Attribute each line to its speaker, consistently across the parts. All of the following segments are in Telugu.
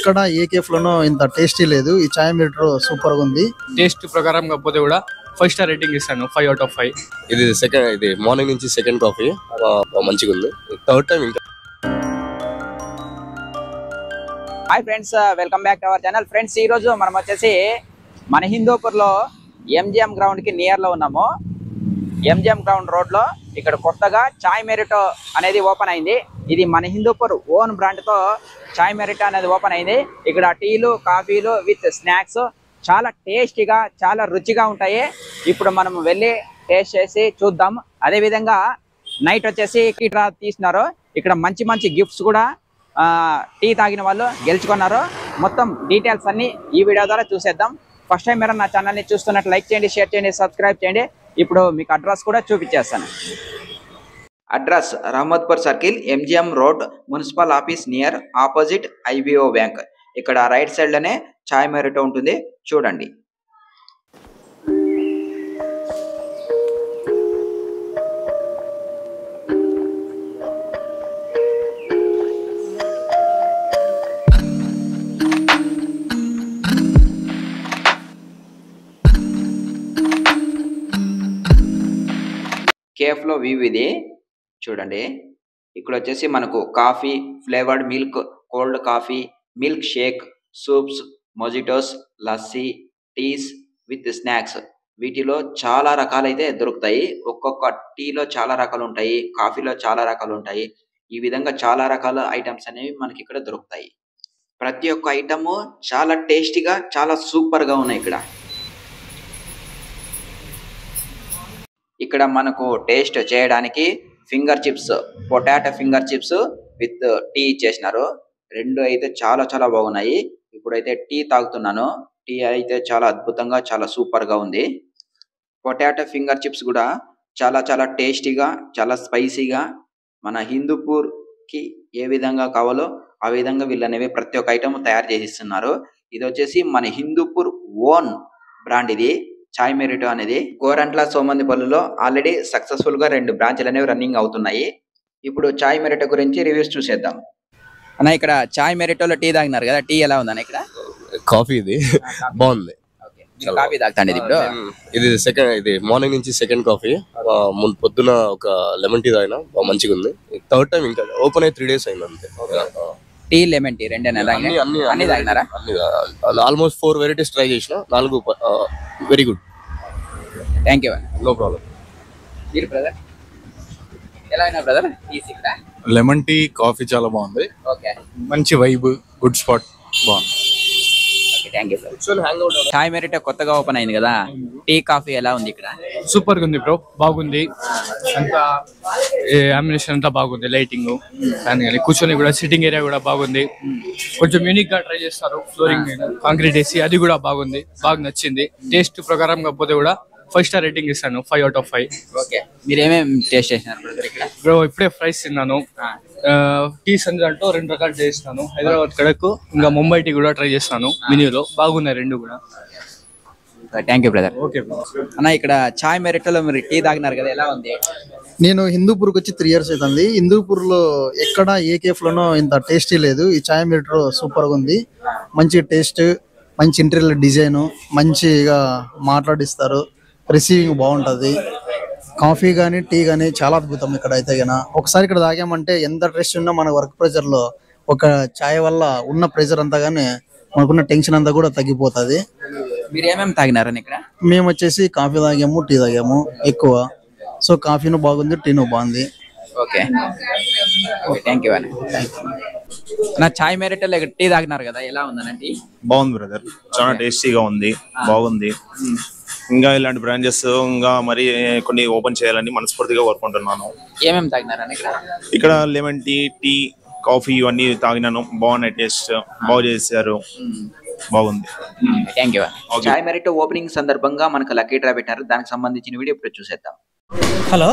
Speaker 1: ఎక్కడ ఏ కేఫ్ లోనో ఇంత టేస్టీ లేదు. ఈ చాయ్ మీటర్ సూపర్ గా ఉంది.
Speaker 2: టేస్ట్ ప్రకారం కాకపోతే కూడా 5 స్టార్ రేటింగ్ ఇస్తాను. 5 out of 5.
Speaker 3: ఇది మార్నింగ్ నుంచి సెకండ్ కాఫీ మంచిగా ఉంది. థర్డ్ టైం ఇంకా.
Speaker 4: Hi friends, welcome back to our channel. Friends, ఈ రోజు మనం వచ్చేసి మన హిందూపూర్ లో ఎంజిఎం గ్రౌండ్ కి నియర్ లో ఉన్నాము. ఎంజిఎం గ్రౌండ్ రోడ్ లో ఇక్కడ కొత్తగా చాయ్ మెరిటో అనేది ఓపెన్ అయింది. ఇది మన హిందూపూర్ ఓన్ బ్రాండ్ తో చాయ్ మెరిటో అనేది ఓపెన్ అయింది. ఇక్కడ టీలు, కాఫీలు విత్ స్నాక్స్ చాలా టేస్టీగా, చాలా రుచిగా ఉంటాయి. ఇప్పుడు మనం వెళ్ళి టేస్ట్ చేసి చూద్దాం. అదే విధంగా నైట్ వచ్చేసి కిట్రా తీస్తున్నారు. ఇక్కడ మంచి మంచి గిఫ్ట్స్ కూడా టీ తాగిన వాళ్ళు గెలుచుకున్నారు. మొత్తం డీటెయిల్స్ అన్ని ఈ వీడియో ద్వారా చూసేద్దాం. ఫస్ట్ టైం మీరు నా ఛానల్ని చూస్తున్నట్టు లైక్ చేయండి, షేర్ చేయండి, సబ్స్క్రైబ్ చేయండి. ఇప్పుడు మీకు అడ్రస్ కూడా చూపించేస్తాను. Address Rahmatpur circle, MGM road, municipal office near opposite IBO bank. ఇక్కడ రైట్ సైడ్ లోనే చాయ్ మెరిటో ఉంటుంది, చూడండి. కేఫ్ లో వ్యూ ఇది చూడండి. ఇక్కడ వచ్చేసి మనకు coffee, flavoured milk, cold coffee, milk shake, soups, mojitos, lassi, teas with snacks. వీటిలో చాలా రకాలైతే దొరుకుతాయి. ఒక్కొక్క టీలో చాలా రకాలు ఉంటాయి, కాఫీలో చాలా రకాలు ఉంటాయి. ఈ విధంగా చాలా రకాల ఐటమ్స్ అనేవి మనకి ఇక్కడ దొరుకుతాయి. ప్రతి ఒక్క ఐటమ్ చాలా టేస్టీగా, చాలా సూపర్ గా ఉన్నాయి. ఇక్కడ మనకు టేస్ట్ చేయడానికి finger chips, potato finger chips with tea ఇచ్చేసినారు. రెండు అయితే చాలా చాలా బాగున్నాయి. ఇప్పుడైతే టీ తాగుతున్నాను. టీ అయితే చాలా అద్భుతంగా, చాలా సూపర్ గా ఉంది. పొటాటో ఫింగర్ చిప్స్ కూడా చాలా చాలా టేస్టీగా, చాలా స్పైసీగా, మన హిందూపూర్ కి ఏ విధంగా కావాలో ఆ విధంగా వీళ్ళనేవి ప్రతి ఒక్క ఐటమ్ తయారు చేసిస్తున్నారు. ఇది వచ్చేసి మన హిందూపూర్ ఓన్ బ్రాండ్ ఇది చాయ్ మెరిటో అనేది. గోరంట్ల, సోమందిపల్లిలో ఆల్రెడీ సక్సెస్ఫుల్ గా 2 బ్రాంచ్లు అనేవి రన్నింగ్ అవుతున్నాయి. ఇప్పుడు చాయ్ మెరిటో గురించి రివ్యూస్ చూసేద్దాం. అన్న, ఇక్కడ చాయ్ మెరిటోలో టీ తాగినారు కదా, టీ ఎలా ఉందన్న? ఇక్కడ
Speaker 3: కాఫీ ఇది బాగుంది.
Speaker 4: కాఫీ తాగుతాండి ఇప్పుడు.
Speaker 3: ఇది మార్నింగ్ నుంచి సెకండ్ కాఫీ. పొద్దున ఒక లెమన్ టీ తాగినా మంచిగా ఉంది. థర్డ్ టైం ఇంకా. ఓపెన్ అయ్యి 3 days అయింది అంతే.
Speaker 4: టీ, లెమన్ టీ రెండేనా? అన్ని తాగినారా?
Speaker 3: ఆల్మోస్ట్ 4 వెరైటీస్ ట్రై చేసిన. 4 very good.
Speaker 4: Thank you.
Speaker 3: No problem.
Speaker 4: మీరు బ్రదర్ ఎలా అయినా బ్రదర్?
Speaker 5: లెమన్ టీ, కాఫీ చాలా బాగుంది.
Speaker 4: ఓకే,
Speaker 5: మంచి వైబ్, గుడ్ స్పాట్, బాగుంది.
Speaker 4: Thank you. చాయ్ మెరిటో కొత్తగా ఓపెన్ అయింది కదా, టీ, కాఫీ ఎలా ఉంది ఇక్కడ?
Speaker 2: సూపర్ గా ఉంది బ్రో, బాగుంది. అంతా అమ్యునిషన్ అంతా బాగుంది, లైటింగ్ కానీ కూర్చొని కూడా సిట్టింగ్ ఏరియా కూడా బాగుంది. కొంచెం యూనిక్ గా ట్రై చేస్తారు. ఫ్లోరింగ్ కాంక్రీట్ వేసి, అది కూడా బాగుంది, బాగా నచ్చింది. టేస్ట్ ప్రకారం కాకపోతే కూడా 5 స్టార్ రేటింగ్ ఇస్తాను. 5 out of 5.
Speaker 4: ఓకే, మీరు ఏమేమి టేస్ట్ చేసినారు
Speaker 2: బ్రో? ఇప్పుడే ఫ్రైస్ తిన్నాను. టీస్ దాంట్లో 2 రకాలు చేస్తాను. హైదరాబాద్ కడక్, ఇంకా ముంబై టీ కూడా ట్రై చేస్తాను. మెన్యూలో బాగున్నాయి 2 కూడా.
Speaker 4: Thank you brother.
Speaker 2: ఓకే
Speaker 4: అన్న, ఇక్కడ చాయ్ మెరిటోలో మీరు టీ తాగినారు కదా, ఎలా ఉంది?
Speaker 1: నేను హిందూపూర్కి వచ్చి 3 years అవుతుంది. హిందూపూర్ లో ఎక్కడ ఏ కేఫ్ లోనో ఇంత టేస్టీ లేదు. ఈ చాయ్ మీటర్ సూపర్ గా ఉంది. మంచి టేస్ట్, మంచి ఇంటీరియర్ డిజైన్, మంచిగా మాట్లాడిస్తారు, రిసీవింగ్ బాగుంటది. కాఫీ కానీ, టీ కానీ చాలా అద్భుతం. ఇక్కడ అయితే ఒకసారి ఇక్కడ తాగామంటే ఎంత స్ట్రెస్ ఉన్నా మన వర్క్ ప్రెషర్ లో ఒక చాయ్ వల్ల ఉన్న ప్రెషర్ అంతా గానీ, మనకున్న టెన్షన్ అంతా కూడా తగ్గిపోతుంది.
Speaker 4: మీరు ఏమేమి తాగినారని ఇక్కడ?
Speaker 1: మేము వచ్చేసి కాఫీ తాగాము, టీ తాగాము ఎక్కువ. సో కాఫీను బాగుంది, టీను బాగుంది.
Speaker 4: ఓకే, థ్యాంక్ యూ అని. నా చాయ్ మెరిటోలో ఇక్కడ టీ తాగినారు కదా, ఎలా ఉందనండి?
Speaker 5: బాగుంది బ్రదర్, చాలా టేస్టీగా ఉంది, బాగుంది. ఇంకా ఇలాంటి బ్రాంచెస్ ఇంకా మరి కొన్ని ఓపెన్ చేయాలని మనస్ఫూర్తిగా కోరుకుంటున్నాను.
Speaker 4: ఏమేమి తాగినారని ఇక్కడ?
Speaker 5: ఇక్కడ లెమన్ టీ, టీ, కాఫీ ఇవన్నీ తాగినాను. బాగున్నాయి, టేస్ట్ బాగా చేశారు, బాగుంది.
Speaker 4: Thank you. చాయ్ మెరిటో ఓపెనింగ్ సందర్భంగా మనకు లక్కీ డ్రా పెట్టారు. దానికి సంబంధించిన వీడియో ఇప్పుడు చూసేద్దాం.
Speaker 6: హలో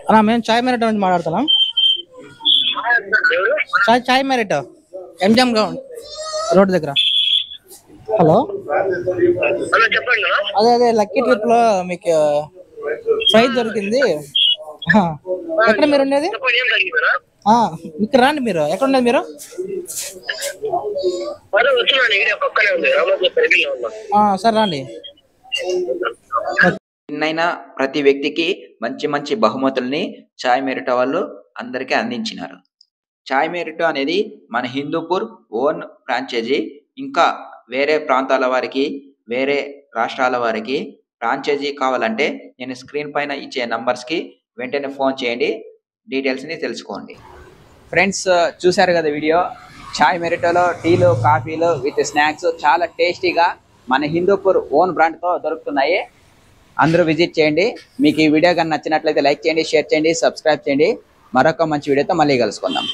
Speaker 6: అన్నా, మేము చాయ్ మెరిటో నుంచి మాట్లాడుతున్నాం. చాయ్ మెరిటో ఎంజిఎం గ్రౌండ్ రోడ్ దగ్గర. హలో, అదే లక్కీ ట్రిప్ లో మీకు ప్రైజ్ దొరికింది. ఎక్కడ మీరు ఉండేది? ఇక్కడ రండి, మీరు ఎక్కడ ఉండేది మీరు? సరే రండి.
Speaker 4: నిన్నైనా ప్రతి వ్యక్తికి మంచి మంచి బహుమతుల్ని చాయ్ మెరిటో వాళ్ళు అందరికీ అందించినారు. చాయ్ మెరిటో అనేది మన హిందూపూర్ ఓన్ ఫ్రాంచైజీ. ఇంకా వేరే ప్రాంతాల వారికి, వేరే రాష్ట్రాల వారికి ఫ్రాంచైజీ కావాలంటే నేను స్క్రీన్ పైన ఇచ్చే నంబర్స్కి వెంటనే ఫోన్ చేయండి, డీటెయిల్స్ని తెలుసుకోండి. ఫ్రెండ్స్, చూశారు కదా వీడియో. చాయ్ మెరిటోలో టీలు, కాఫీలు విత్ స్నాక్స్ చాలా టేస్టీగా మన హిందూపూర్ ఓన్ బ్రాండ్తో దొరుకుతున్నాయి. అందరూ విజిట్ చేయండి. మీకు ఈ వీడియో కానీ నచ్చినట్లయితే లైక్ చేయండి, షేర్ చేయండి, సబ్స్క్రైబ్ చేయండి. మరొక మంచి వీడియోతో మళ్ళీ కలుసుకుందాం.